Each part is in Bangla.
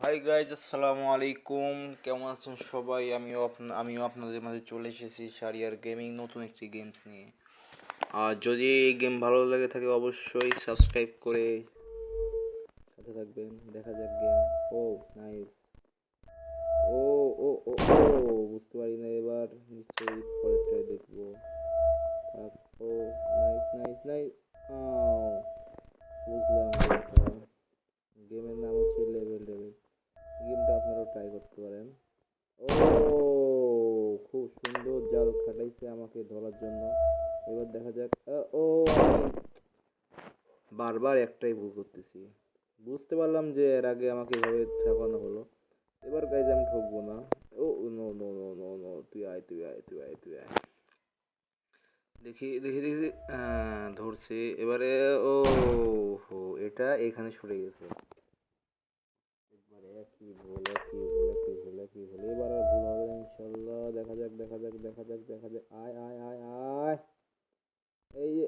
হাই গাইজ, আসসালামু আলাইকুম। কেমন আছেন সবাই? আমিও আপনাদের মাঝে চলে এসেছি শারিয়ার গেমিং নতুন একটি গেমস নিয়ে। আর যদি এই গেম ভালো লেগে থাকে অবশ্যই সাবস্ক্রাইব করে সাথে থাকবেন। দেখা যাক গেম। ও নাইস। ও ও ও ও বুঝতে পারি না, এবার নিশ্চয়ই পরেরটাই দেখবো। থাক। ও নাইস নাইস নাইস। বুঝলাম গেমটা। গেমের নাম হচ্ছে লেভেল লেভেল। গেমটা আপনারাও ট্রাই করতে পারেন। ও খুব সুন্দর জাল খাটাইছে আমাকে ধরার জন্য। এবার দেখা যাক। ও আমি বারবার একটাই ভুল করতেছি। বুঝতে পারলাম যে এর আগে আমাকে এভাবে ঠকানো হলো। এবার গাইজ আমি ঠকবো না। Oh no no no no no, তুই আয় তুই আয় তুই আয় তুই আয়। দেখি দেখি দেখি। ধরছি এবারে। ও হো, এটা এখানে সরে গেছে। একবারে একই ভুল একই ভুল একই ভুল একই ভুল। এবার আর ভুল হবে না ইনশাল্লাহ। দেখা যাক দেখা যাক দেখা যাক দেখা যাক। আয় আয় আয় আয়। এই যে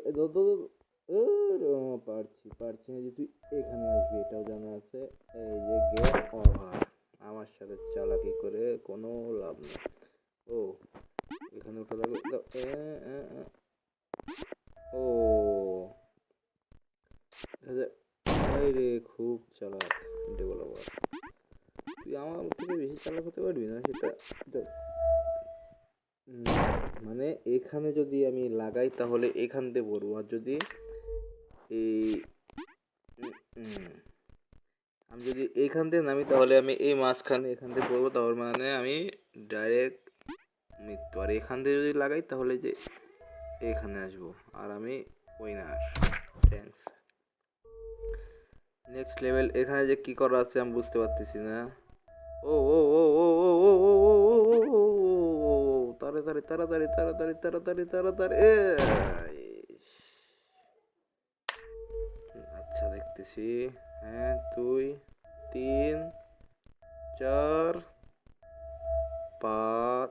পারছি পারছি না যে তুই এখানে আসবি, এটাও জানা আছে। এই যে গেম ওভার। আমার সাথে চালাকি করে কোনো লাভ নেই। ও এখানে ওটা লাগবে। ও রে, খুব চালাক ডেভেলপার। তুই আমার থেকে বেশি চালাক হতে পারবি না সেটা। মানে এখানে যদি আমি লাগাই তাহলে এখান থেকে পড়বো, আর যদি এই আমি যদি এইখান থেকে নামি তাহলে আমি এই মাঝখানে এখান থেকে পড়বো, তাহলে মানে আমি ডাইরেক্ট মৃত্যু। আর এখান থেকে যদি লাগাই তাহলে যে এখানে আসবো আর আমি উইনার। থ্যাঙ্কস। Next level. এখানে যে কি করা আছে আমি বুঝতে পারতেছি না। ও ও ও ও ও ও ও ও ও তাড়াতাড়ি তাড়াতাড়ি তাড়াতাড়ি তাড়াতাড়ি তাড়াতাড়ি। আচ্ছা দেখতেছি। হ্যাঁ 2 3 4 5।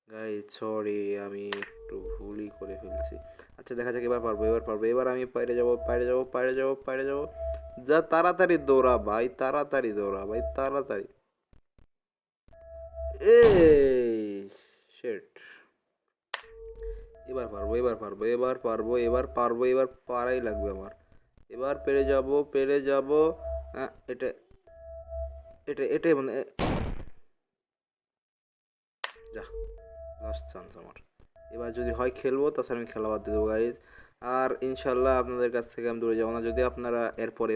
গাইস সরি, আমি একটু ভুলই করে ফেলছি। আচ্ছা দেখা যাক, এবার পারবো এবার পারবো। এবার আমি পাইরে যাব পাইরে যাব পাইরে যাব পাইরে যাব। যা তাড়াতাড়ি দৌড়া ভাই, তাড়াতাড়ি দৌড়া ভাই, তাড়াতাড়ি। এই শিট। এবার পারবো এবার পারবো এবার পারবো এবার পারবো এবার পারাই লাগবে আমার। এবার পেরে যাব পেরে যাব। এটা এটা এটাই মানে যা লাস্ট চান্স আমার। এবার যদি হয় খেলবো, তাছাড়া আমি খেলা বাদ দিয়ে দেবো গাইজ। আর ইনশাল্লাহ আপনাদের কাছ থেকে আমি দূরে যাবো না যদি আপনারা এরপরে